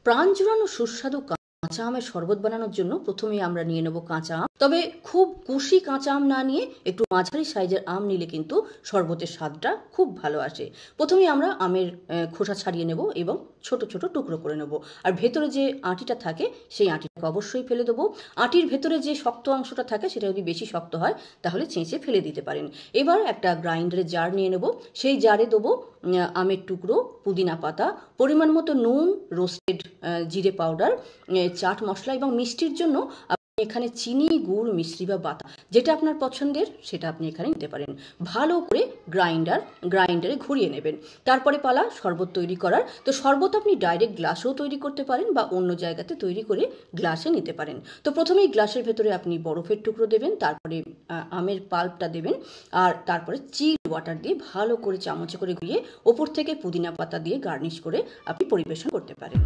প্রাণ জুড়ানো সুস্বাদু কাঁচা আমের শরবত বানানোর জন্য প্রথমেই আমরা নিয়ে নেব কাঁচা আম। তবে খুব কুশি কাঁচা আম না নিয়ে একটু মাঝারি সাইজের আম নিলে কিন্তু শরবতের স্বাদটা খুব ভালো আসে। প্রথমেই আমরা আমের খোসা ছাড়িয়ে নেব এবং ছোট ছোট টুকরো করে নেব। আর ভেতরে যে আঁটিটা থাকে সেই আঁটিটাকে অবশ্যই ফেলে দেবো। আঁটির ভেতরে যে শক্ত অংশটা থাকে সেটা যদি বেশি শক্ত হয় তাহলে ছেঁচে ফেলে দিতে পারেন। এবার একটা গ্রাইন্ডারের জার নিয়ে নেব। সেই জারে দেবো আমের টুকরো, পুদিনা পাতা, পরিমাণ মতো নুন, রোস্টেড জিরে পাউডার, চাট মশলা এবং মিষ্টির জন্য আপনি এখানে চিনি, গুড়, মিশ্রি বা বাতা যেটা আপনার পছন্দের সেটা আপনি এখানে নিতে পারেন। ভালো করে গ্রাইন্ডারে ঘুরিয়ে নেবেন। তারপরে পালা শরবত তৈরি করার। তো শরবত আপনি ডাইরেক্ট গ্লাসেও তৈরি করতে পারেন বা অন্য জায়গাতে তৈরি করে গ্লাসে নিতে পারেন। তো প্রথমেই গ্লাসের ভেতরে আপনি বরফের টুকরো দেবেন, তারপরে আমের পাল্পটা দেবেন, আর তারপরে চিল ওয়াটার দিয়ে ভালো করে চামচে করে ঘুরিয়ে ওপর থেকে পুদিনা পাতা দিয়ে গার্নিশ করে আপনি পরিবেশন করতে পারেন।